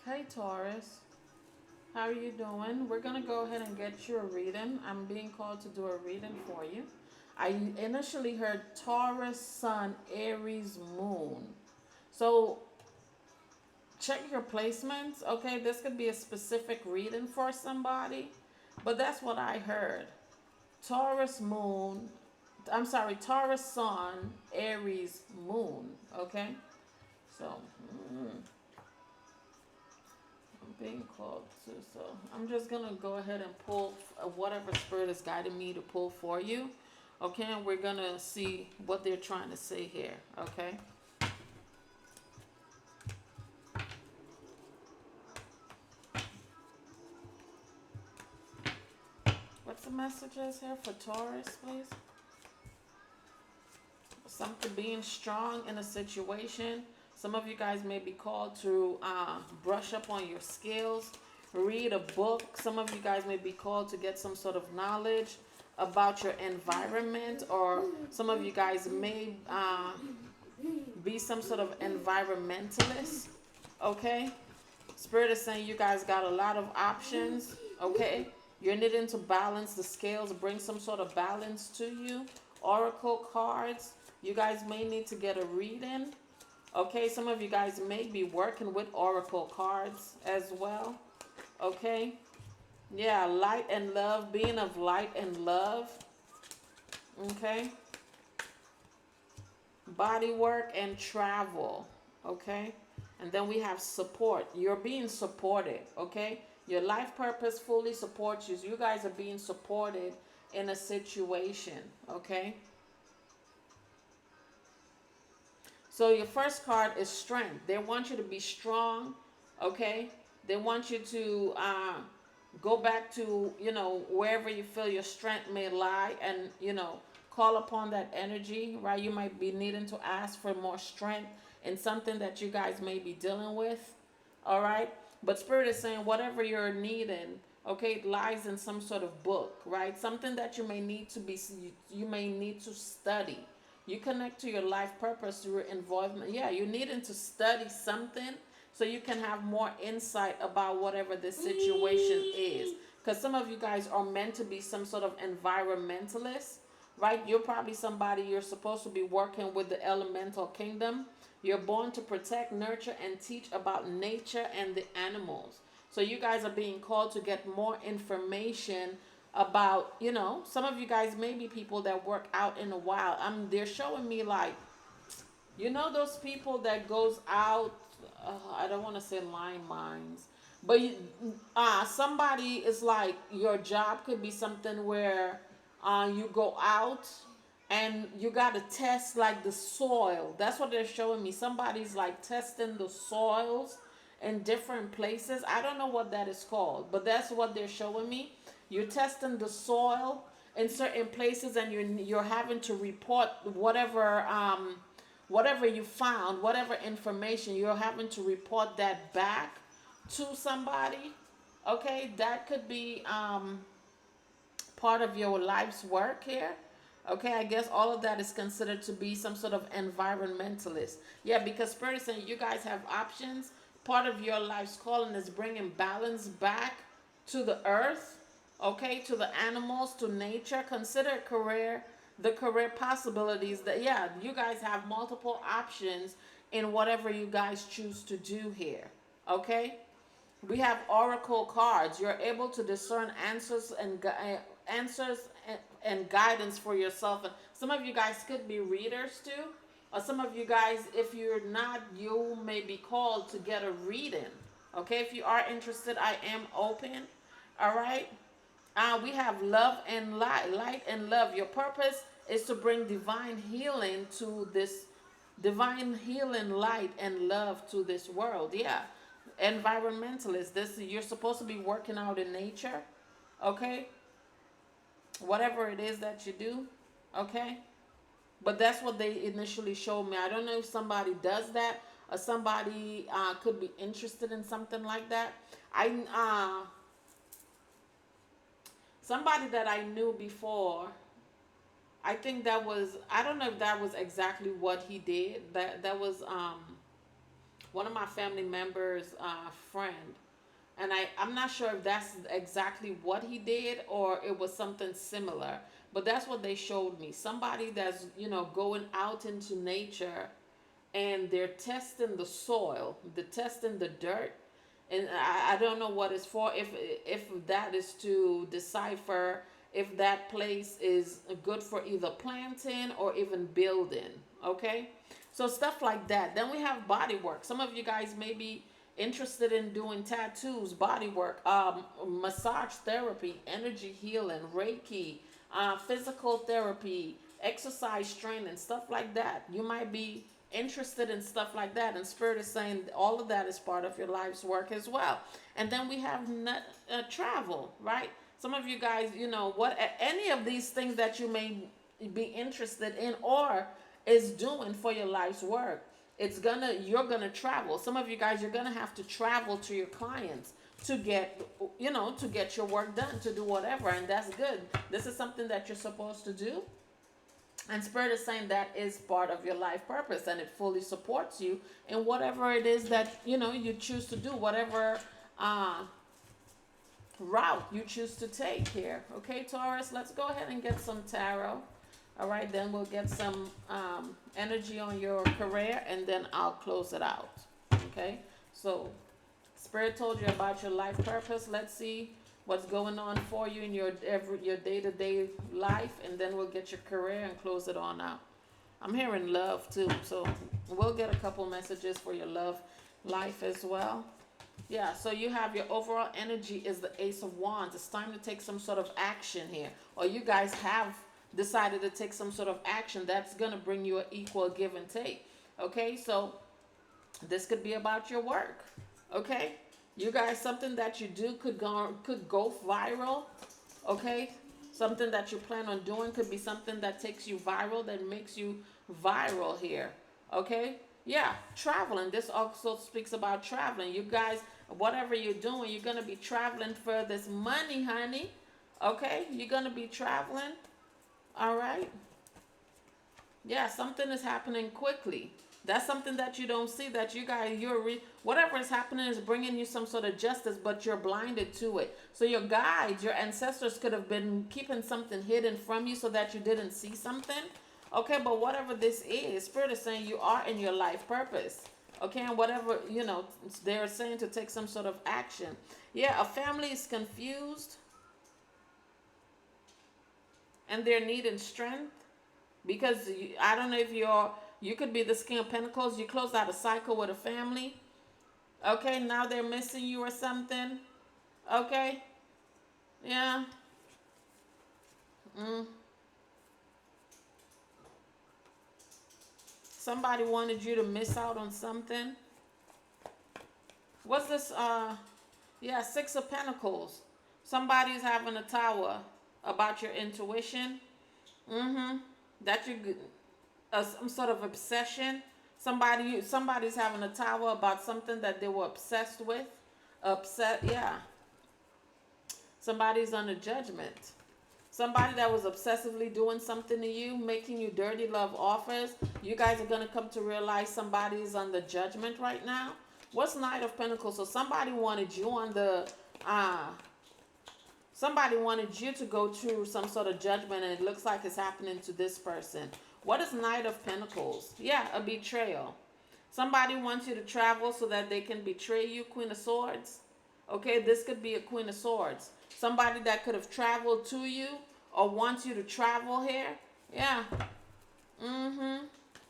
Hey Taurus, how are you doing? We're gonna go ahead and get you a reading. I'm being called to do a reading for you. I initially heard Taurus, Sun, Aries, Moon. So check your placements. Okay, this could be a specific reading for somebody, but that's what I heard. Taurus Moon. I'm sorry, Taurus Sun, Aries Moon. Okay, so. mm, being called to. So I'm just gonna go ahead and pull whatever spirit is guiding me to pull for you. Okay, and we're gonna see what they're trying to say here. Okay. What's the messages here for Taurus, please? Something being strong in a situation. Some of you guys may be called to brush up on your skills, read a book. Some of you guys may be called to get some sort of knowledge about your environment, or some of you guys may be some sort of environmentalist. Okay, Spirit is saying you guys got a lot of options. Okay, you're needing to balance the scales, bring some sort of balance to you. Oracle cards, you guys may need to get a reading. Okay, some of you guys may be working with oracle cards as well. Okay, yeah, light and love, being of light and love. Okay, body work and travel. Okay, and then we have support. You're being supported. Okay, your life purpose fully supports you. You guys are being supported in a situation. Okay, so your first card is strength. They want you to be strong. Okay, they want you to go back to, wherever you feel your strength may lie, and call upon that energy, right? You might be needing to ask for more strength in something that you guys may be dealing with. All right, but Spirit is saying whatever you're needing, okay, it lies in some sort of book, right? Something that you may need to study. You connect to your life purpose through involvement. Yeah, you're needing to study something so you can have more insight about whatever this situation is. Because some of you guys are meant to be some sort of environmentalist, right? You're probably somebody, you're supposed to be working with the elemental kingdom. You're born to protect, nurture, and teach about nature and the animals. So you guys are being called to get more information about, some of you guys may be people that work out in the wild. They're showing me like, those people that goes out, I don't want to say line mines, but somebody is like, your job could be something where you go out and you got to test like the soil. That's what they're showing me. Somebody's like testing the soils in different places. I don't know what that is called, but that's what they're showing me. You're testing the soil in certain places, and you're having to report whatever you found, whatever information, you're having to report that back to somebody. Okay, that could be part of your life's work here. Okay, I guess all of that is considered to be some sort of environmentalist. Yeah, because Spirit is saying you guys have options. Part of your life's calling is bringing balance back to the earth, okay, to the animals, to nature. Consider the career possibilities that, yeah, you guys have multiple options in whatever you guys choose to do here, okay? We have oracle cards. You're able to discern answers and guidance for yourself. And some of you guys could be readers too, or some of you guys, if you're not, you may be called to get a reading. Okay, if you are interested, I am open. All right. We have love and light and love. Your purpose is to bring divine healing light and love to this world. Yeah, environmentalist. This, you're supposed to be working out in nature. Okay, whatever it is that you do. Okay, but that's what they initially showed me. I don't know if somebody does that, or somebody could be interested in something like that. I Somebody that I knew before, I think that was, I don't know if that was exactly what he did. That was one of my family members' friend, and I'm not sure if that's exactly what he did or it was something similar, but that's what they showed me. Somebody that's, going out into nature, and they're testing the soil, they're testing the dirt, and I don't know what it's for. If that is to decipher if that place is good for either planting or even building. Okay, so stuff like that. Then we have body work. Some of you guys may be interested in doing tattoos, body work, massage therapy, energy healing, Reiki, physical therapy, exercise training, stuff like that. You might be interested in stuff like that, and Spirit is saying all of that is part of your life's work as well. And then we have travel, right? Some of you guys, what any of these things that you may be interested in or is doing for your life's work, you're gonna travel. Some of you guys, you're gonna have to travel to your clients to get to get your work done, to do whatever, and that's good. This is something that you're supposed to do, and Spirit is saying that is part of your life purpose, and it fully supports you in whatever it is that you choose to do, whatever route you choose to take here. Okay, Taurus, let's go ahead and get some tarot. All right, then we'll get some energy on your career, and then I'll close it out. Okay, so Spirit told you about your life purpose. Let's see what's going on for you in your day-to-day life, and then we'll get your career and close it on out. I'm hearing love too, so we'll get a couple messages for your love life as well. Yeah, so you have your overall energy is the Ace of Wands. It's time to take some sort of action here, or you guys have decided to take some sort of action that's going to bring you an equal give and take. Okay, so this could be about your work. Okay, you guys, something that you do could go viral. Okay, something that you plan on doing could be something that takes you viral, that makes you viral here. Okay, yeah, traveling. This also speaks about traveling. You guys, whatever you're doing, you're gonna be traveling for this money, honey. Okay, you're gonna be traveling. All right. Yeah, something is happening quickly. That's something that you don't see, that you guys, whatever is happening is bringing you some sort of justice, but you're blinded to it. So your guides, your ancestors could have been keeping something hidden from you so that you didn't see something. Okay, but whatever this is, Spirit is saying you are in your life purpose. Okay, and whatever, they're saying to take some sort of action. Yeah, a family is confused, and they're needing strength, because I don't know if you could be the King of Pentacles. You closed out a cycle with a family. Okay, now they're missing you or something. Okay, yeah. Somebody wanted you to miss out on something. What's this? Yeah, Six of Pentacles. Somebody's having a tower about your intuition. That you some sort of obsession. Somebody's having a tower about something that they were obsessed with. Yeah. Somebody's under judgment. Somebody that was obsessively doing something to you, making you dirty love offers. You guys are going to come to realize somebody's under judgment right now. What's Knight of Pentacles? So somebody wanted you on the somebody wanted you to go through some sort of judgment, and it looks like it's happening to this person. What is Knight of Pentacles? Yeah, a betrayal. Somebody wants you to travel so that they can betray you, Queen of Swords. Okay, this could be a Queen of Swords. Somebody that could have traveled to you or wants you to travel here. Yeah.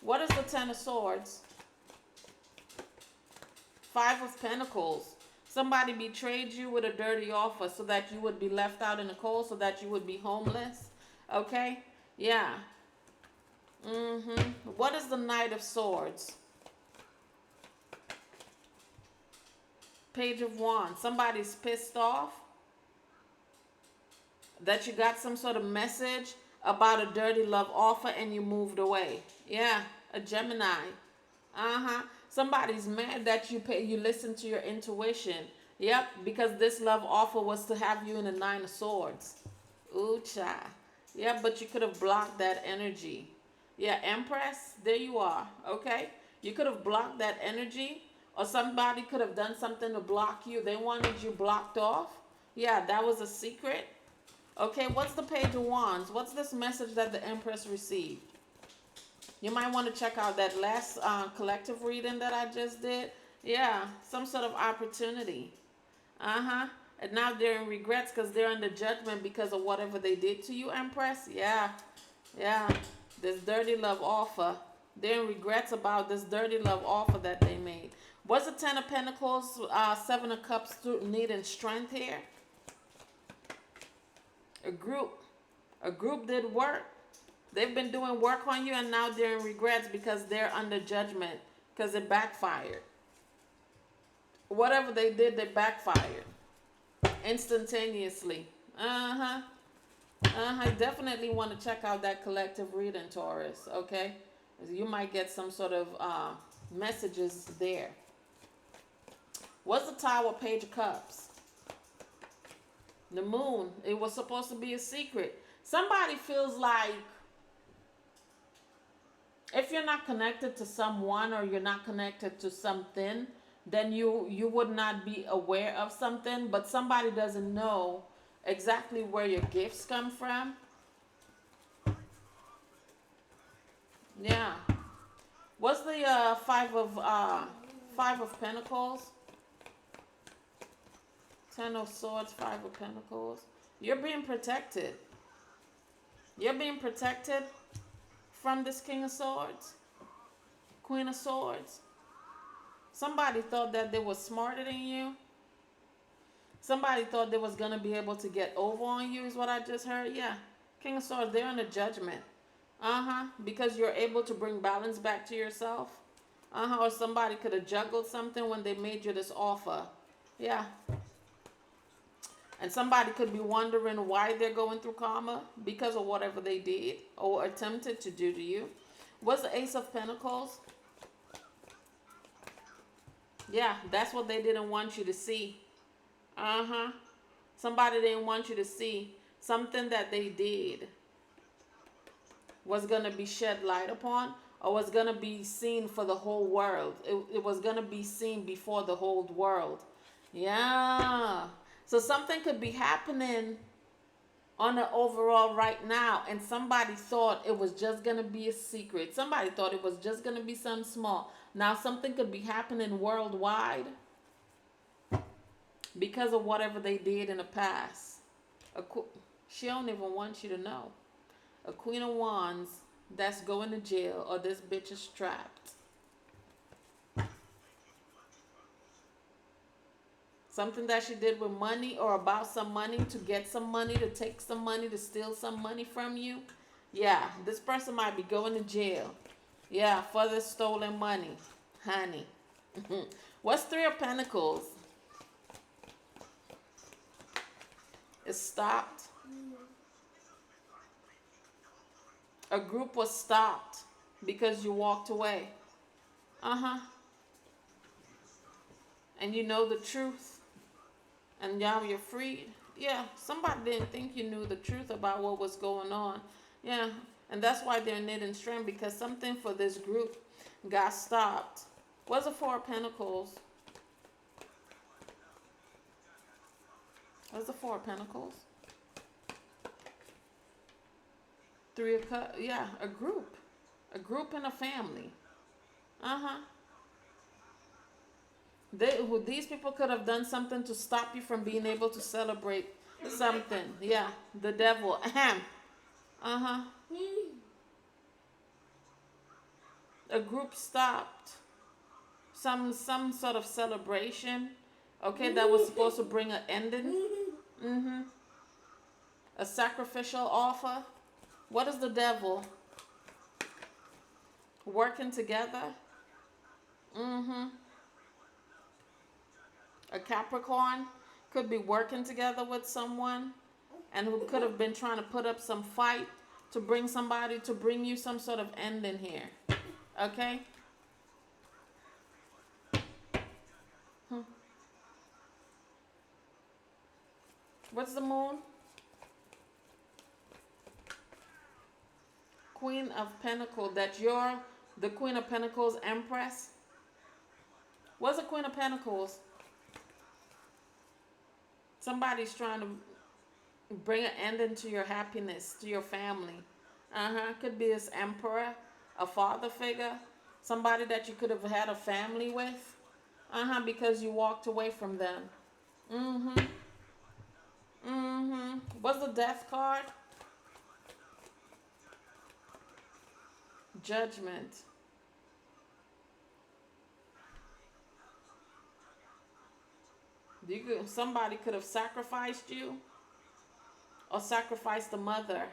What is the Ten of Swords? Five of Pentacles. Somebody betrayed you with a dirty offer so that you would be left out in the cold, so that you would be homeless. Okay? Yeah. What is the Knight of Swords? Page of Wands. Somebody's pissed off that you got some sort of message about a dirty love offer and you moved away. Yeah, a Gemini. Somebody's mad that you listen to your intuition. Yep, because this love offer was to have you in the Nine of Swords. Ooh, cha. Yeah, but you could have blocked that energy. Yeah, Empress, there you are. Okay, you could have blocked that energy, Or somebody could have done something to block you. They wanted you blocked off. Yeah, that was a secret. Okay, what's the Page of Wands? What's this message that the Empress received? You might want to check out that last collective reading that I just did. Yeah, some sort of opportunity. Uh-huh. And now they're in regrets because they're under judgment because of whatever they did to you, Empress. Yeah. Yeah. This dirty love offer. They're in regrets about this dirty love offer that they made. What's the Ten of Pentacles, Seven of Cups needing strength here? A group did work. They've been doing work on you and now they're in regrets because they're under judgment because it backfired. Whatever they did, they backfired instantaneously. Definitely want to check out that collective reading, Taurus. Okay, you might get some sort of messages there. What's the Tower, Page of Cups? The Moon. It was supposed to be a secret. Somebody feels like if you're not connected to someone or you're not connected to something, then you would not be aware of something, but somebody doesn't know exactly where your gifts come from. Yeah. What's the Five of Pentacles? Ten of Swords, Five of Pentacles. You're being protected. You're being protected from this King of Swords, Queen of Swords. Somebody thought that they were smarter than you. Somebody thought they was going to be able to get over on you is what I just heard. Yeah. King of Swords, they're in a judgment. Because you're able to bring balance back to yourself. Or somebody could have juggled something when they made you this offer. Yeah. And somebody could be wondering why they're going through karma because of whatever they did or attempted to do to you. What's the Ace of Pentacles? Yeah, that's what they didn't want you to see. Somebody didn't want you to see something that they did was going to be shed light upon or was going to be seen for the whole world. It was going to be seen before the whole world. Yeah. So something could be happening on the overall right now, and somebody thought it was just going to be a secret. Somebody thought it was just going to be something small. Now something could be happening worldwide because of whatever they did in the past. She don't even want you to know. A Queen of Wands that's going to jail, or this bitch is trapped. Something that she did with money or about some money, to get some money, to take some money, to steal some money from you. Yeah, this person might be going to jail. Yeah, for the stolen money, honey. What's Three of Pentacles? It stopped. A group was stopped because you walked away. And you know the truth. And now you're freed. Yeah, somebody didn't think you knew the truth about what was going on. Yeah, and that's why they're knitting strength, because something for this group got stopped. What's the Four of Pentacles? What's the Four of Pentacles? Three of Cups. Yeah, a group. A group and a family. These people could have done something to stop you from being able to celebrate something. Yeah, the devil. A group stopped some sort of celebration. Okay, that was supposed to bring an ending. A sacrificial offer. What is the devil? Working together. A Capricorn could be working together with someone and who could have been trying to put up some fight to bring somebody, to bring you some sort of ending here. Okay? What's the Moon? Queen of Pentacles. That you're the Queen of Pentacles, Empress. What's the Queen of Pentacles? Somebody's trying to bring an ending to your happiness, to your family. Could be this emperor, a father figure, somebody that you could have had a family with. Because you walked away from them. What's the Death card? Judgment. Somebody could have sacrificed you or sacrificed the mother.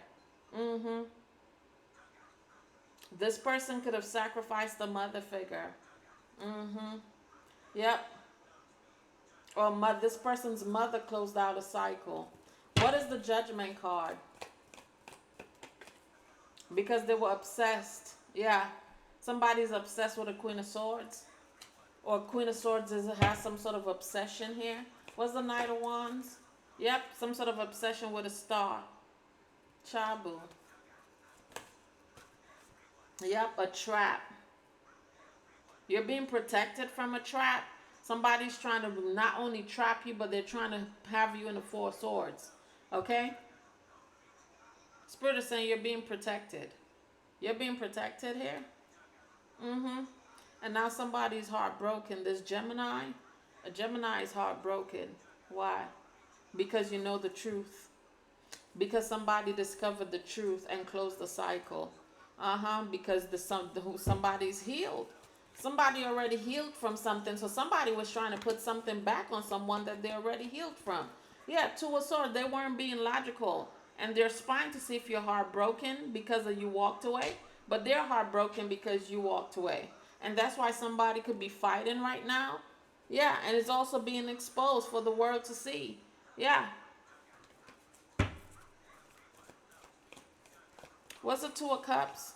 This person could have sacrificed the mother figure. Yep. Or this person's mother closed out a cycle. What is the Judgment card? Because they were obsessed. Yeah. Somebody's obsessed with a Queen of Swords. Or Queen of Swords has some sort of obsession here. What's the Knight of Wands? Yep, some sort of obsession with a star. Chabu. Yep, a trap. You're being protected from a trap. Somebody's trying to not only trap you, but they're trying to have you in the Four of Swords. Okay? Spirit is saying you're being protected. You're being protected here. And now somebody's heartbroken. This Gemini, a Gemini is heartbroken. Why? Because you know the truth. Because somebody discovered the truth and closed the cycle. Because somebody's healed. Somebody already healed from something. So somebody was trying to put something back on someone that they already healed from. Yeah, Two of Swords. They weren't being logical. And they're spying to see if you're heartbroken because you walked away. But they're heartbroken because you walked away. And that's why somebody could be fighting right now. Yeah, and it's also being exposed for the world to see. Yeah. What's the Two of Cups?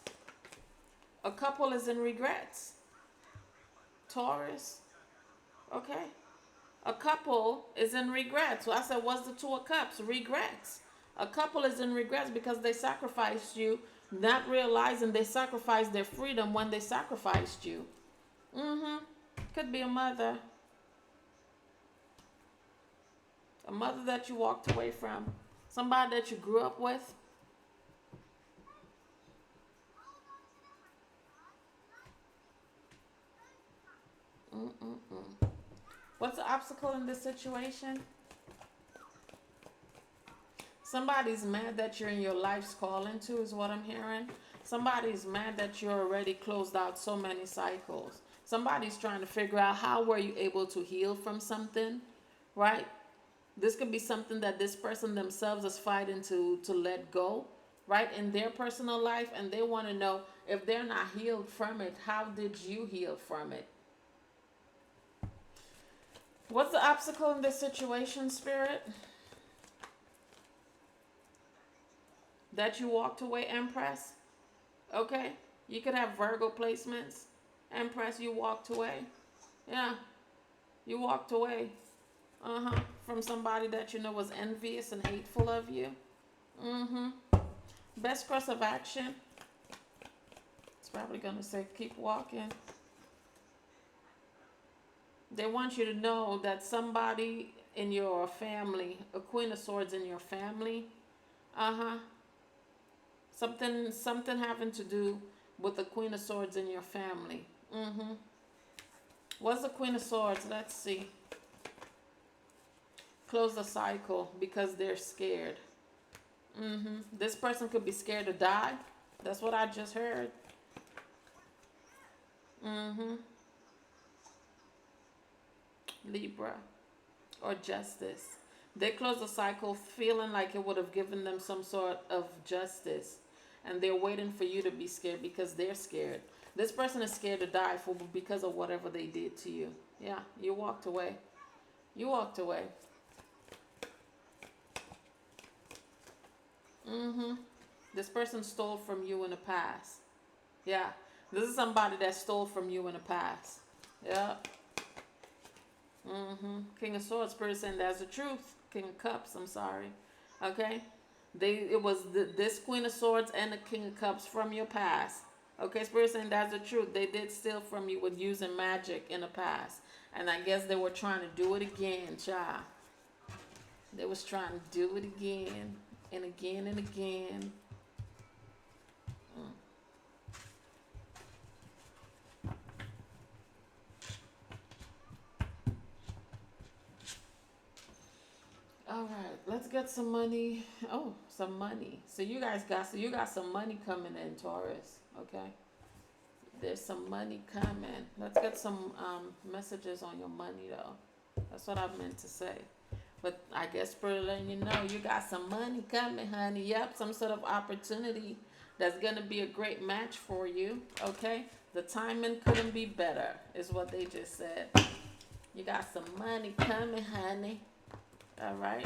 A couple is in regrets. Taurus. Okay. A couple is in regrets. So I said, what's the Two of Cups? Regrets. A couple is in regrets because they sacrificed you, not realizing they sacrificed their freedom when they sacrificed you. Could be a mother. A mother that you walked away from. Somebody that you grew up with. What's the obstacle in this situation? Somebody's mad that you're in your life's calling too, is what I'm hearing. Somebody's mad that you're already closed out so many cycles. Somebody's trying to figure out how were you able to heal from something, right? This could be something that this person themselves is fighting to let go, right, in their personal life. And they want to know if they're not healed from it, how did you heal from it? What's the obstacle in this situation, Spirit? That you walked away, Empress. Okay. You could have Virgo placements. Empress, you walked away. Yeah. You walked away. From somebody that you know was envious and hateful of you. Best course of action. It's probably going to say keep walking. They want you to know that somebody in your family, a Queen of Swords in your family, something having to do with the Queen of Swords in your family. What's the Queen of Swords? Let's see. Close the cycle because they're scared. This person could be scared to die. That's what I just heard. Libra or Justice. They close the cycle feeling like it would have given them some sort of justice. And they're waiting for you to be scared because they're scared. This person is scared to die because of whatever they did to you. Yeah, you walked away. You walked away. This person stole from you in the past. Yeah, this is somebody that stole from you in the past. Yeah. King of Swords, Spirit saying that's the truth. King of Cups, I'm sorry. Okay? It was this Queen of Swords and the King of Cups from your past. Okay, Spirit saying that's the truth. They did steal from you with using magic in the past. And I guess they were trying to do it again, child. They was trying to do it again and again and again. Mm. All right, let's get some money. Oh, some money. So you got some money coming in, Taurus. Okay, there's some money coming. Let's get some messages on your money though. That's what I meant to say. But I guess for letting you know, you got some money coming, honey. Yep, some sort of opportunity that's gonna be a great match for you. Okay, the timing couldn't be better, is what they just said. You got some money coming, honey. All right.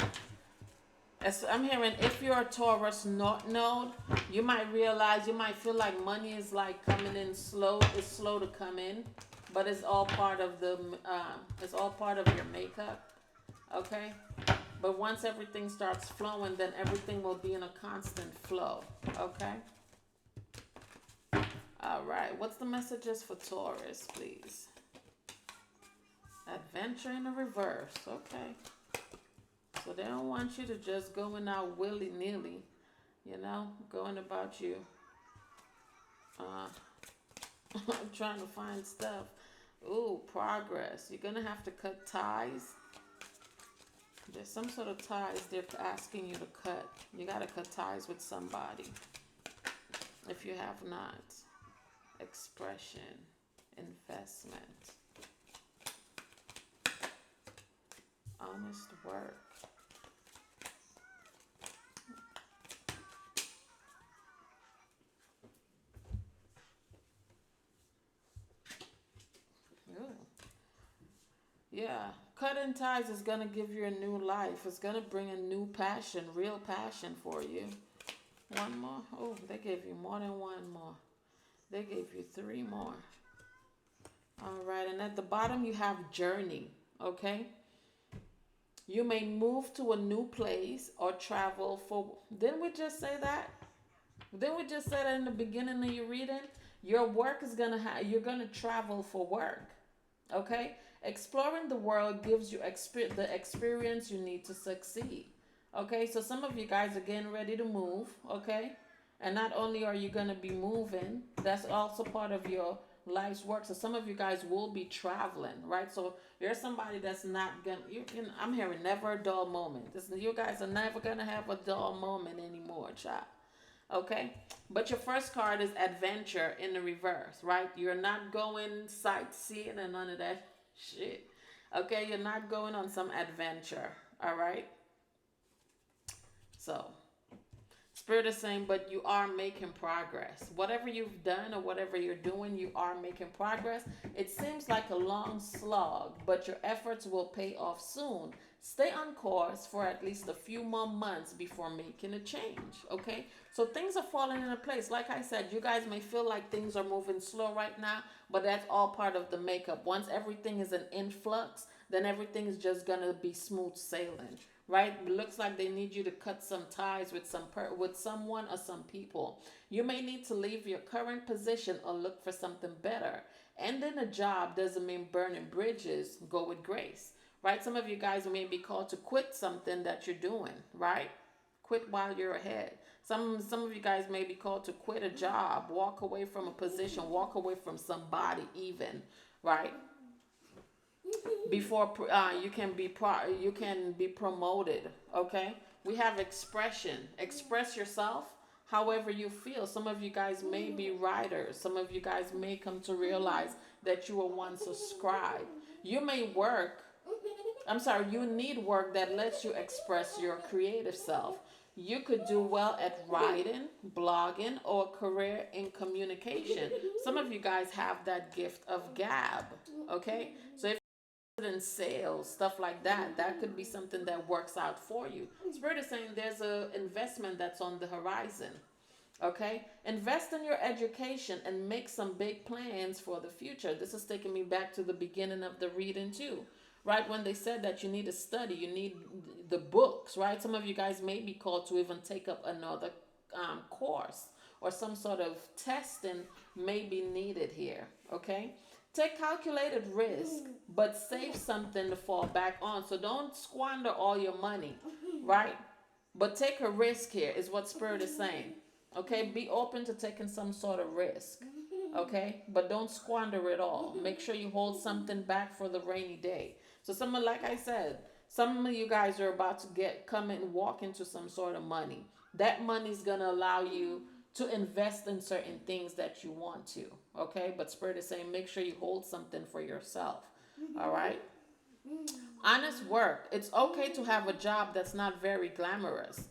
As I'm hearing, if you're a Taurus North Node, you might realize, you might feel like money is like coming in slow. It's slow to come in, but it's all part of it's all part of your makeup. Okay. But once everything starts flowing, then everything will be in a constant flow. Okay. All right. What's the messages for Taurus, please? Adventure in the reverse. Okay. So they don't want you to just going out willy-nilly, going about you, trying to find stuff. Ooh, progress. You're going to have to cut ties. There's some sort of ties they're asking you to cut. You got to cut ties with somebody. If you have not. Expression. Investment. Honest work. Ooh. Yeah, cutting ties is going to give you a new life. It's going to bring a new passion, real passion for you. One more. Oh, they gave you more than one more. They gave you three more. All right, and at the bottom you have journey, okay? You may move to a new place or travel for... Didn't we just say that? Didn't we just say that in the beginning of your reading? Your work is going to you're going to travel for work, okay? Exploring the world gives you the experience you need to succeed. Okay, so some of you guys are getting ready to move, okay? And not only are you going to be moving, that's also part of your life's work. So some of you guys will be traveling, right? So you're somebody that's not going to, I'm hearing never a dull moment. You guys are never going to have a dull moment anymore, child. Okay, but your first card is adventure in the reverse, right? You're not going sightseeing and none of that shit. Okay, you're not going on some adventure. All right. So Spirit is saying, but you are making progress. Whatever you've done or whatever you're doing, you are making progress. It seems like a long slog, but your efforts will pay off soon. Stay on course for at least a few more months before making a change, okay? So things are falling into place. Like I said, you guys may feel like things are moving slow right now, but that's all part of the makeup. Once everything is an influx, then everything is just going to be smooth sailing. Right? It looks like they need you to cut some ties with with someone or some people. You may need to leave your current position or look for something better. Ending a job doesn't mean burning bridges. Go with grace. Right? Some of you guys may be called to quit something that you're doing, right? Quit while you're ahead. Some of you guys may be called to quit a job, walk away from a position, walk away from somebody even, right? Before you can be promoted. Okay, we have expression. Express yourself however you feel. Some of you guys may be writers. Some of you guys may come to realize that you were once a scribe. You may you need work that lets you express your creative self. You could do well at writing, blogging, or a career in communication. Some of you guys have that gift of gab. Okay, so if in sales, stuff like that, that could be something that works out for you. Spirit is saying there's a investment that's on the horizon. Okay, invest in your education and make some big plans for the future. This is taking me back to the beginning of the reading too, right? When they said that you need to study, you need the books, right? Some of you guys may be called to even take up another course, or some sort of testing may be needed here. Okay, Take calculated risk, but save something to fall back on. So don't squander all your money, right? But take a risk here, is what Spirit is saying. Okay, be open to taking some sort of risk. Okay, but don't squander it all. Make sure you hold something back for the rainy day. So someone, like I said, some of you guys are about to come and walk into some sort of money. That money is gonna allow you to invest in certain things that you want to. Okay, but Spirit is saying make sure you hold something for yourself. All right. Honest work. It's okay to have a job that's not very glamorous.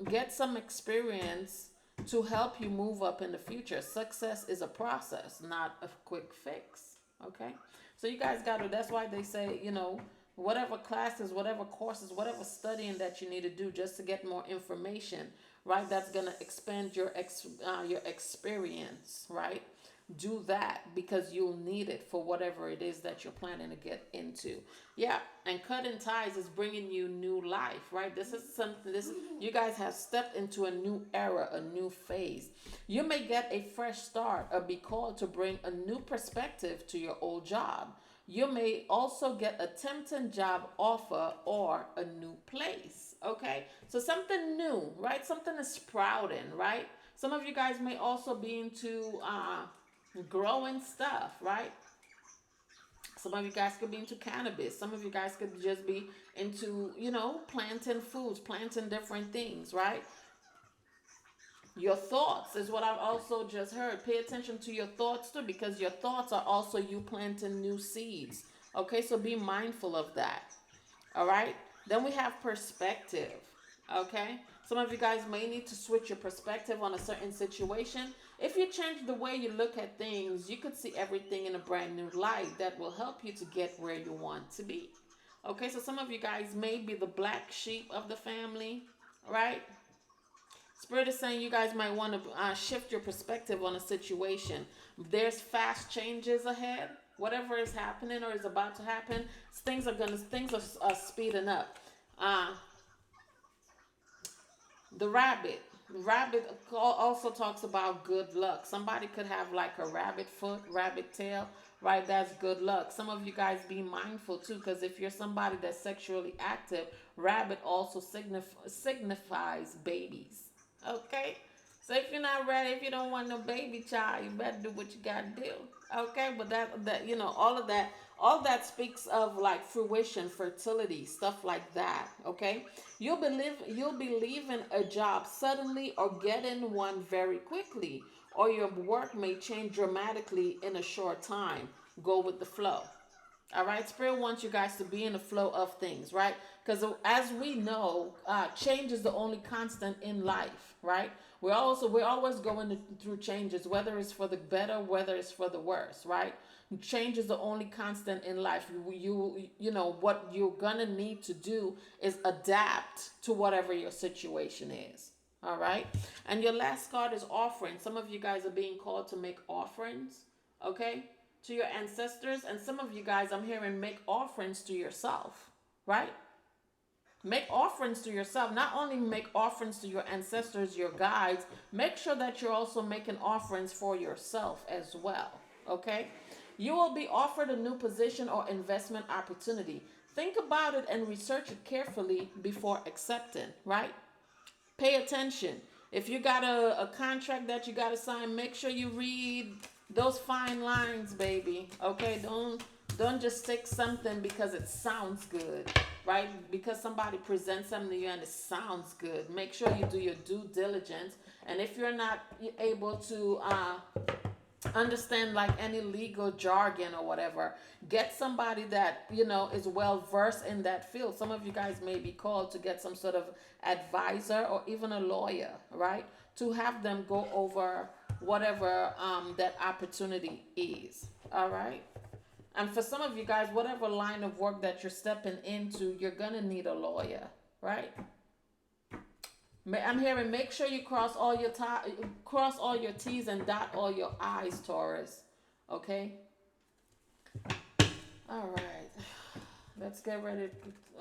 Get some experience to help you move up in the future. Success is a process, not a quick fix. Okay? So you guys got to, that's why they say, whatever classes, whatever courses, whatever studying that you need to do just to get more information, right? That's going to expand your experience, right? Do that because you'll need it for whatever it is that you're planning to get into. Yeah, and cutting ties is bringing you new life, right? This is something, you guys have stepped into a new era, a new phase. You may get a fresh start or be called to bring a new perspective to your old job. You may also get a tempting job offer or a new place, okay? So something new, right? Something is sprouting, right? Some of you guys may also be into growing stuff, right? Some of you guys could be into cannabis. Some of you guys could just be into, planting foods, planting different things, right? Your thoughts is what I've also just heard. Pay attention to your thoughts too, because your thoughts are also you planting new seeds. Okay, so be mindful of that. All right. Then we have perspective. Okay. Some of you guys may need to switch your perspective on a certain situation. If you change the way you look at things, you could see everything in a brand new light that will help you to get where you want to be. Okay, so some of you guys may be the black sheep of the family, right? Spirit is saying you guys might want to shift your perspective on a situation. There's fast changes ahead. Whatever is happening or is about to happen, things are speeding up. The rabbit. Rabbit also talks about good luck. Somebody could have like a rabbit foot, rabbit tail, right? That's good luck. Some of you guys be mindful too, because if you're somebody that's sexually active, rabbit also signifies babies. Okay? So if you're not ready, if you don't want no baby child, you better do what you gotta do. Okay? But all that speaks of like fruition, fertility, stuff like that. Okay? You'll be leaving a job suddenly or getting one very quickly, or your work may change dramatically in a short time. Go with the flow. All right, Spirit wants you guys to be in the flow of things, right? Because as we know, change is the only constant in life, right? We're always going through changes, whether it's for the better, whether it's for the worse, right? Change is the only constant in life. You know what you're gonna need to do is adapt to whatever your situation is. All right, and your last card is offering. Some of you guys are being called to make offerings, okay, to your ancestors, and some of you guys I'm hearing make offerings to yourself, right? Make offerings to yourself. Not only make offerings to your ancestors, your guides, make sure that you're also making offerings for yourself as well, okay? You will be offered a new position or investment opportunity. Think about it and research it carefully before accepting, right? Pay attention. If you got a contract that you got to sign, make sure you read those fine lines, baby. Okay, don't just take something because it sounds good, right? Because somebody presents something to you and it sounds good. Make sure you do your due diligence. And if you're not able to understand like any legal jargon or whatever, get somebody that is well versed in that field. Some of you guys may be called to get some sort of advisor or even a lawyer, right, to have them go over whatever that opportunity is. All right. And for some of you guys, whatever line of work that you're stepping into, you're gonna need a lawyer, right? I'm hearing make sure you cross all your T's and dot all your I's, Taurus. Okay? All right. Let's get ready.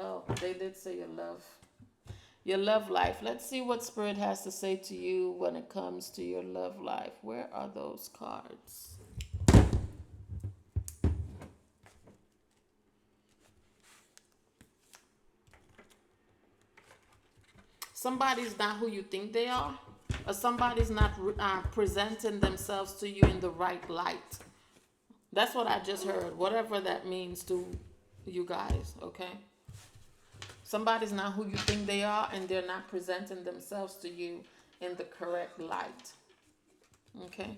Oh, they did say your love life. Let's see what Spirit has to say to you when it comes to your love life. Where are those cards? Somebody's not who you think they are, or somebody's not presenting themselves to you in the right light. That's what I just heard, whatever that means to you guys, okay? Somebody's not who you think they are, and they're not presenting themselves to you in the correct light, okay?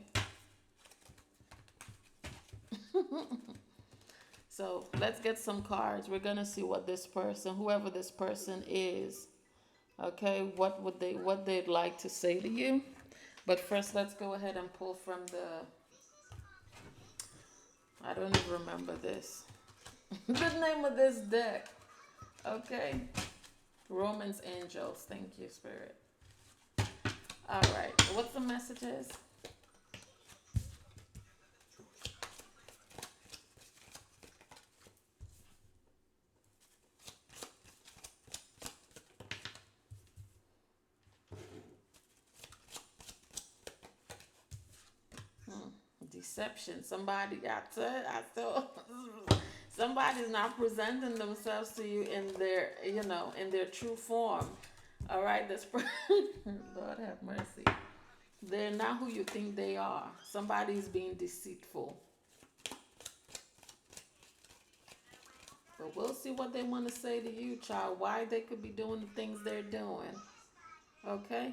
So let's get some cards. We're gonna see what this person, whoever this person is, okay, what they'd like to say to you. But first, let's go ahead and pull from the. I don't even remember this. The name of this deck. Okay. Romance Angels. Thank you, Spirit. All right. What's the messages? Deception. Somebody got to. I thought somebody's not presenting themselves to you in their, in their true form. All right, this Lord have mercy. They're not who you think they are. Somebody's being deceitful. But we'll see what they want to say to you, child. Why they could be doing the things they're doing. Okay.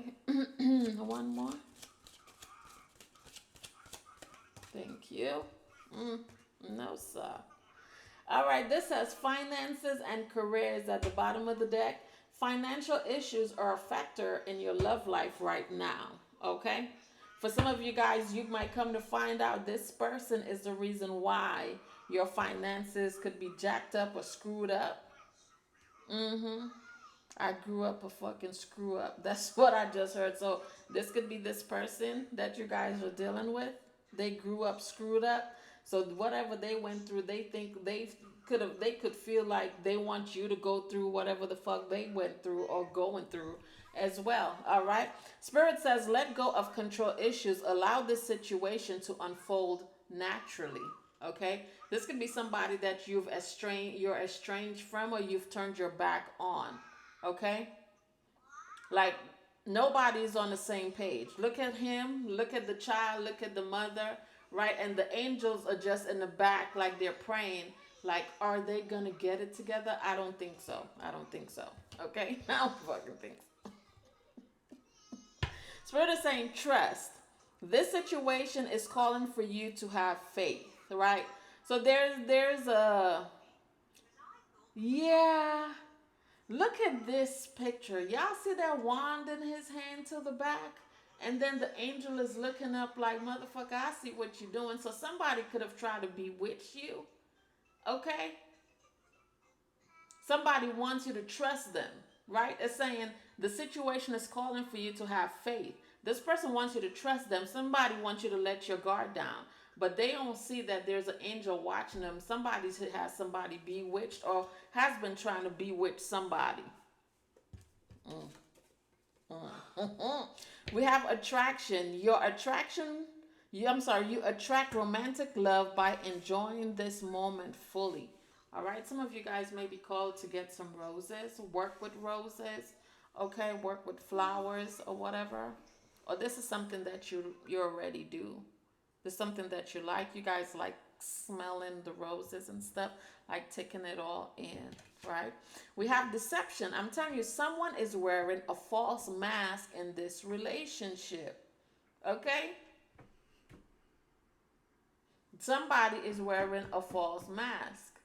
One more. Thank you. No, sir. All right, this says finances and careers at the bottom of the deck. Financial issues are a factor in your love life right now, okay? For some of you guys, you might come to find out this person is the reason why your finances could be jacked up or screwed up. I grew up a fucking screw up. That's what I just heard. So this could be this person that you guys are dealing with. They grew up screwed up. So whatever they went through, they think they could feel like they want you to go through whatever the fuck they went through or going through as well. All right. Spirit says, let go of control issues. Allow this situation to unfold naturally. Okay. This could be somebody that you're estranged from, or you've turned your back on. Okay. Like, nobody's on the same page. Look at him, look at the child, look at the mother, right? And the angels are just in the back, like they're praying. Like, are they gonna get it together? I don't think so. I don't think so. Okay? I don't fucking think so. Spirit is saying trust. This situation is calling for you to have faith, right? So there's a, yeah. Look at this picture. Y'all see that wand in his hand to the back? And then the angel is looking up like, motherfucker, I see what you're doing. So somebody could have tried to bewitch you. Okay? Somebody wants you to trust them, right? It's saying the situation is calling for you to have faith. This person wants you to trust them. Somebody wants you to let your guard down. But they don't see that there's an angel watching them. Somebody has somebody bewitched or has been trying to bewitch somebody. We have attraction. You attract romantic love by enjoying this moment fully. All right, some of you guys may be called to get some roses, work with roses, okay, work with flowers or whatever. Or this is something that you already do. There's something that you like. You guys like smelling the roses and stuff, like taking it all in, right? We have deception. I'm telling you, someone is wearing a false mask in this relationship, okay? Somebody is wearing a false mask.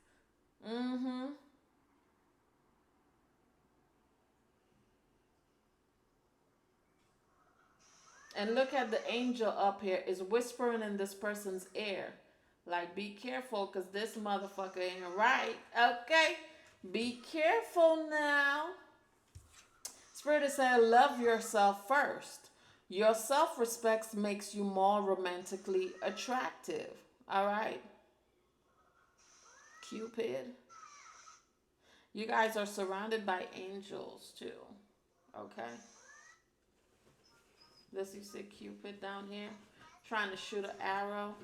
And look at the angel up here is whispering in this person's ear. Like, be careful, because this motherfucker ain't right. Okay? Be careful now. Spirit is saying, love yourself first. Your self-respect makes you more romantically attractive. All right? Cupid. You guys are surrounded by angels, too. Okay? This, you see Cupid down here trying to shoot an arrow.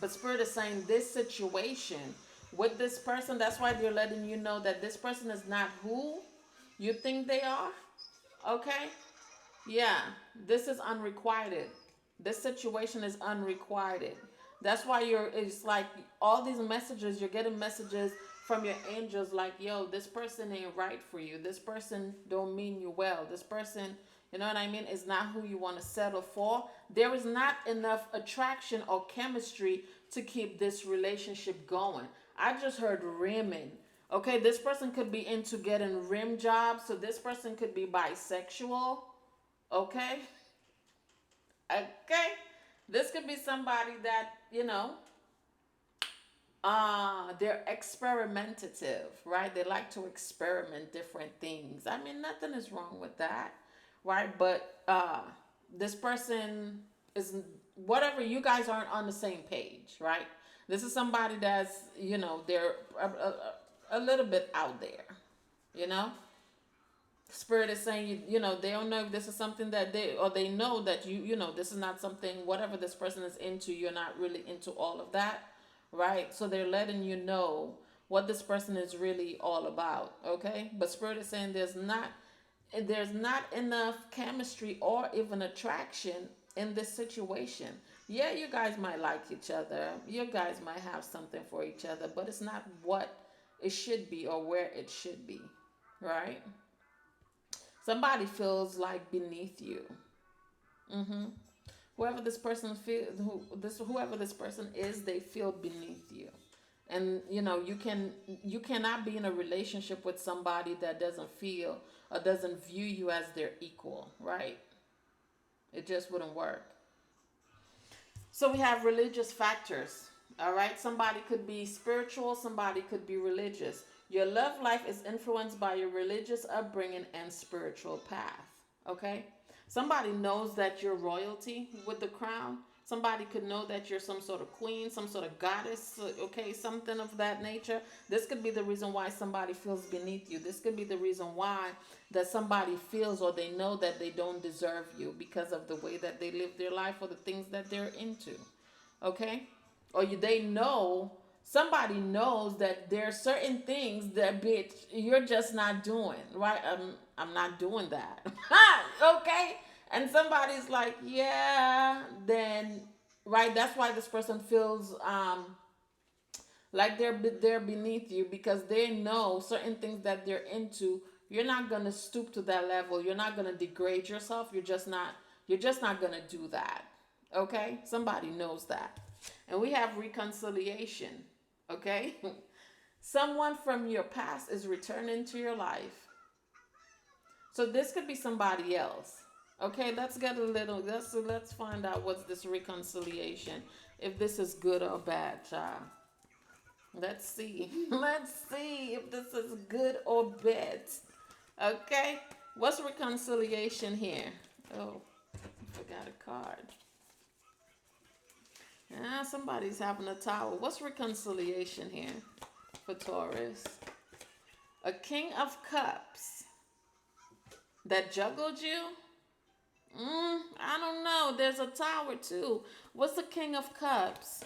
But Spirit is saying this situation with this person. That's why they're letting you know that this person is not who you think they are. Okay? Yeah, this is unrequited. This situation is unrequited. That's why it's like all these messages, you're getting messages from your angels like, yo, this person ain't right for you. This person don't mean you well. This person, you know what I mean, is not who you want to settle for. There is not enough attraction or chemistry to keep this relationship going. I just heard rimming. Okay, this person could be into getting rim jobs, so this person could be bisexual. Okay? Okay? This could be somebody that, they're experimentative, right? They like to experiment different things. I mean, nothing is wrong with that, right? But this person is, whatever, you guys aren't on the same page, right? This is somebody that's, they're a little bit out there, you know? Spirit is saying, they don't know if this is something that they know that this is not something, whatever this person is into, you're not really into all of that, right? So they're letting you know what this person is really all about, okay? But Spirit is saying there's not enough chemistry or even attraction in this situation. Yeah, you guys might like each other, you guys might have something for each other, but it's not what it should be or where it should be, right? Somebody feels like beneath you. hmm Whoever this person whoever this person is, they feel beneath you, and you cannot be in a relationship with somebody that doesn't feel or doesn't view you as their equal, right? It just wouldn't work. So we have religious factors. All right, somebody could be spiritual, somebody could be religious. Your love life is influenced by your religious upbringing and spiritual path. Okay? Somebody knows that you're royalty with the crown. Somebody could know that you're some sort of queen, some sort of goddess, okay, something of that nature. This could be the reason why somebody feels beneath you. This could be the reason why that somebody feels or they know that they don't deserve you because of the way that they live their life or the things that they're into. Okay? Or they know, somebody knows that there are certain things that, bitch, you're just not doing, right? I'm not doing that. Okay? And somebody's like, yeah, then, right? That's why this person feels like they're beneath you, because they know certain things that they're into. You're not gonna stoop to that level. You're not gonna degrade yourself. You're just not gonna do that. Okay? Somebody knows that. And we have reconciliation. Okay? Someone from your past is returning to your life. So this could be somebody else. Okay, let's find out what's this reconciliation. If this is good or bad, child. Let's see. Let's see if this is good or bad. Okay? What's reconciliation here? Oh, I forgot a card. Somebody's having a tower. What's reconciliation here for Taurus? A King of Cups that juggled you? I don't know. There's a tower too. What's the King of Cups?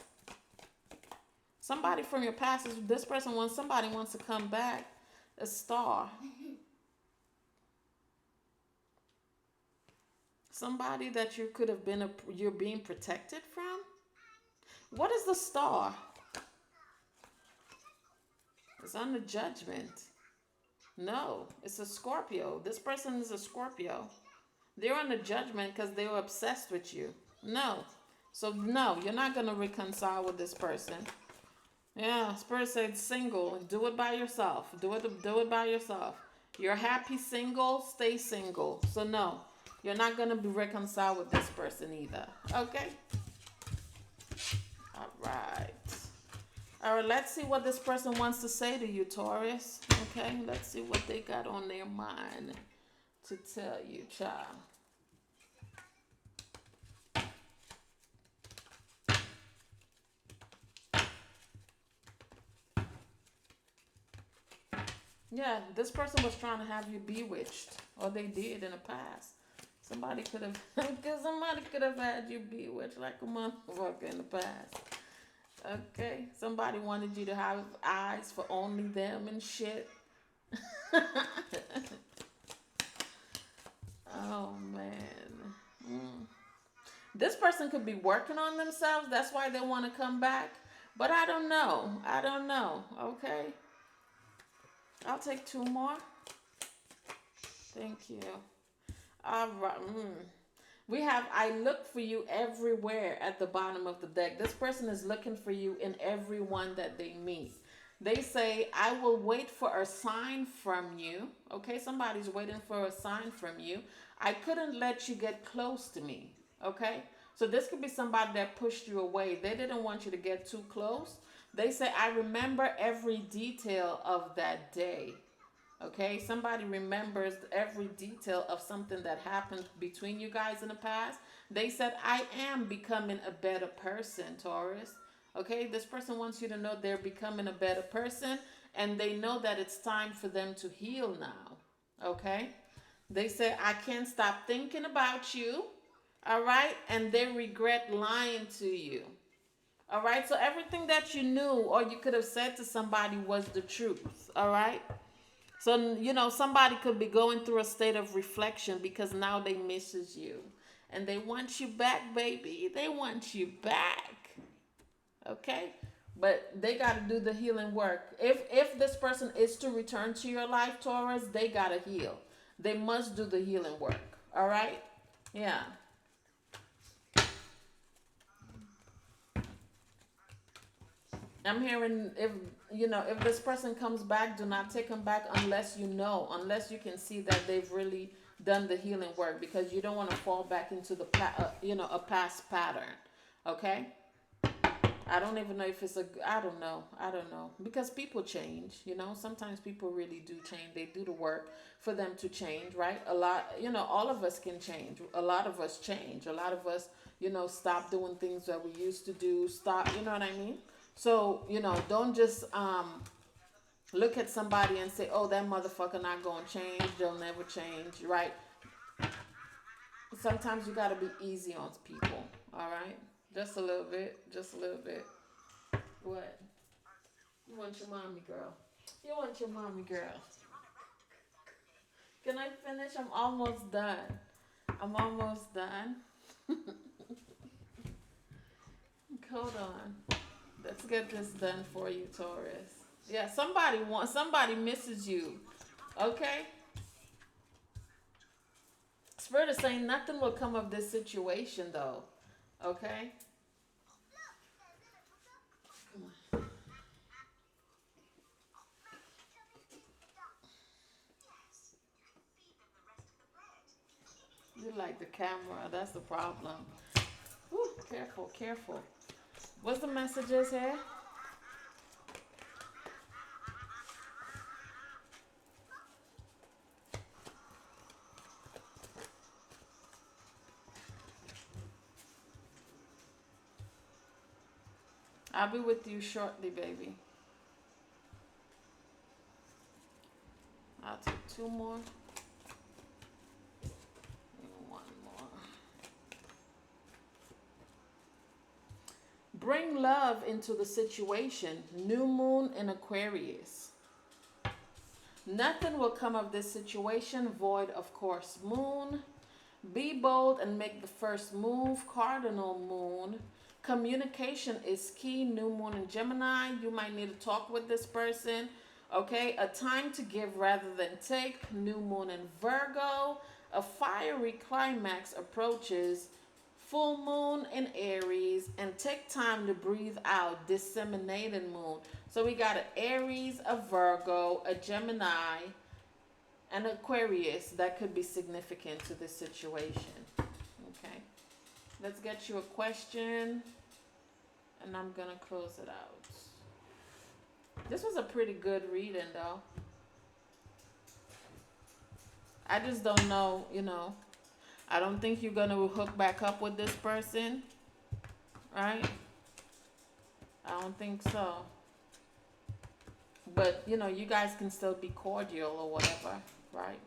Somebody from your past this person somebody wants to come back. A Star. Somebody that you could have been you're being protected from? What is the Star? It's on the Judgment. No, it's a Scorpio. This person is a Scorpio. They're on the Judgment because they were obsessed with you. No. So, no, you're not going to reconcile with this person. Yeah, Spirit said single. Do it by yourself. Do it by yourself. You're happy single, stay single. So, no, you're not going to be reconciled with this person either. Okay? All right. All right, let's see what this person wants to say to you, Taurus. Okay, let's see what they got on their mind to tell you, child. Yeah, this person was trying to have you bewitched, or they did in the past. Somebody could have had you bewitched like a motherfucker in the past. Okay. Somebody wanted you to have eyes for only them and shit. Oh man. Mm. This person could be working on themselves. That's why they want to come back. But I don't know. I don't know. Okay. I'll take two more. Thank you. All right. We have I look for you everywhere at the bottom of the deck. This person is looking for you in everyone that they meet. They say, I will wait for a sign from you. Okay, somebody's waiting for a sign from you. I couldn't let you get close to me. Okay, so this could be somebody that pushed you away. They didn't want you to get too close. They say, I remember every detail of that day. Okay, somebody remembers every detail of something that happened between you guys in the past. They said, I am becoming a better person, Taurus. Okay, this person wants you to know they're becoming a better person and they know that it's time for them to heal now. Okay, they say, I can't stop thinking about you. All right, and they regret lying to you. All right, so everything that you knew or you could have said to somebody was the truth. All right. So, somebody could be going through a state of reflection because now they misses you. And they want you back, baby. They want you back. Okay? But they got to do the healing work. If this person is to return to your life, Taurus, they got to heal. They must do the healing work. All right? Yeah. I'm hearing if this person comes back, do not take them back unless you can see that they've really done the healing work because you don't want to fall back into a past pattern. Okay? I don't even know if it's I don't know because people change. Sometimes people really do change. They do the work for them to change, right? A lot, all of us can change. A lot of us change. A lot of us, stop doing things that we used to do. Stop, you know what I mean? So, don't just look at somebody and say, "Oh, that motherfucker not gonna change. They'll never change." Right? Sometimes you gotta be easy on people. All right? Just a little bit. Just a little bit. What? You want your mommy girl? You want your mommy girl? Can I finish? I'm almost done. I'm almost done. Hold on. Let's get this done for you, Taurus. Yeah, somebody misses you. Okay? Spirit is saying nothing will come of this situation though. Okay? You like the camera, that's the problem. Whew, careful, careful. What's the messages here? I'll be with you shortly, baby. I'll take two more. And one more. Bring love into the situation. New moon in Aquarius. Nothing will come of this situation void of course. Moon. Be bold and make the first move. Cardinal moon. Communication is key. New moon in Gemini. You might need to talk with this person. Okay, a time to give rather than take. New moon in Virgo. A fiery climax approaches. Full moon in Aries. And take time to breathe out. Disseminated moon. So we got an Aries, a Virgo, a Gemini, and Aquarius that could be significant to this situation. Okay. Let's get you a question. And I'm going to close it out. This was a pretty good reading, though. I just don't know, I don't think you're going to hook back up with this person. Right? I don't think so. But, you guys can still be cordial or whatever. Right?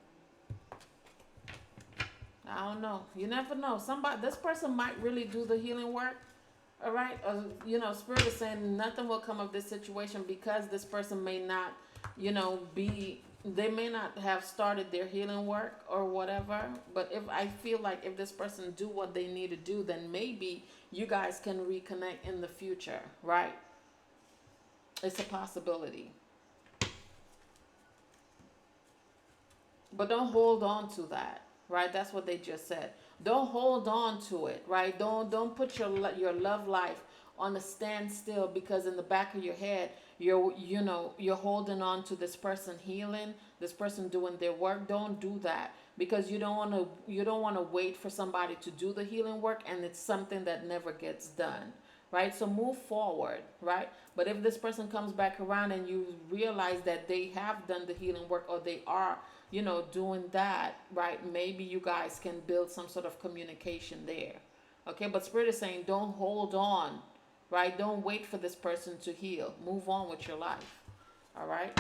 I don't know. You never know. This person might really do the healing work. All right. Spirit is saying nothing will come of this situation because this person may not, they may not have started their healing work or whatever. But if I feel like if this person do what they need to do, then maybe you guys can reconnect in the future, right? It's a possibility. But don't hold on to that, right? That's what they just said. Don't hold on to it, right? Don't put your love life on a standstill because in the back of your head you're holding on to this person healing, this person doing their work. Don't do that because you don't want to wait for somebody to do the healing work and it's something that never gets done, right? So move forward, right? But if this person comes back around and you realize that they have done the healing work or they are, doing that, right? Maybe you guys can build some sort of communication there. Okay, but Spirit is saying don't hold on, right? Don't wait for this person to heal. Move on with your life. All right.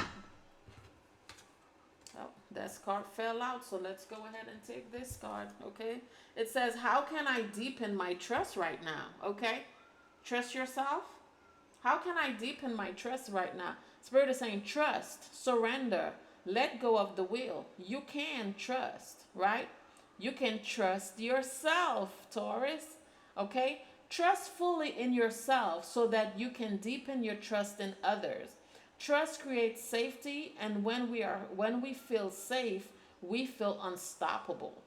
Oh, that card fell out, so let's go ahead and take this card. Okay. It says, how can I deepen my trust right now? Okay. Trust yourself. How can I deepen my trust right now? Spirit is saying trust, surrender, let go of the will. You can trust, right? You can trust yourself, Taurus. Okay? Trust fully in yourself so that you can deepen your trust in others. Trust creates safety, and when we feel safe, we feel unstoppable.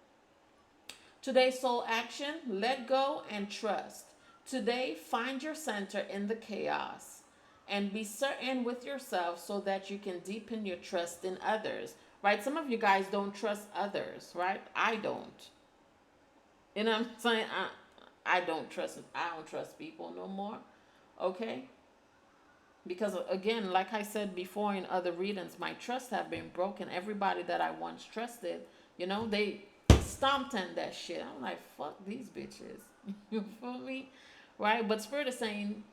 Today's soul action, let go and trust. Today, find your center in the chaos and be certain with yourself so that you can deepen your trust in others. Right? Some of you guys don't trust others, right? I don't. You know what I'm saying? I don't trust people no more. Okay? Because again, like I said before in other readings, my trust have been broken. Everybody that I once trusted, they stomped on that shit. I'm like, fuck these bitches. You feel me? Right? But Spirit is saying,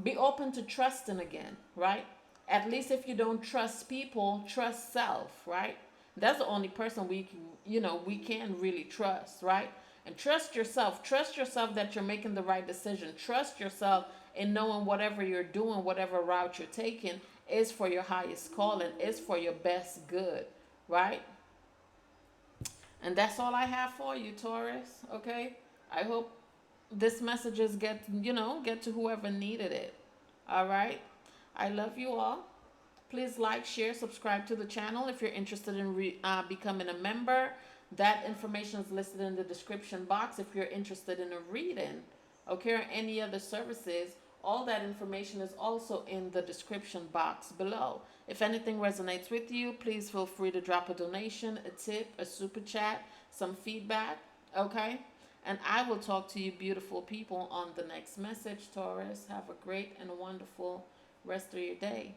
be open to trusting again, right? At least if you don't trust people, trust self, right? That's the only person we can really trust, right? And trust yourself. Trust yourself that you're making the right decision. Trust yourself in knowing whatever you're doing, whatever route you're taking is for your highest calling, is for your best good, right? And that's all I have for you, Taurus. Okay? I hope this messages get to whoever needed it. All right? I love you all. Please like, share, subscribe to the channel if you're interested in becoming a member. That information is listed in the description box. If you're interested in a reading, okay, or any other services, all that information is also in the description box below. If anything resonates with you, please feel free to drop a donation, a tip, a super chat, some feedback, okay? And I will talk to you beautiful people on the next message, Taurus. Have a great and wonderful rest of your day.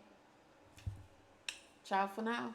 Ciao for now.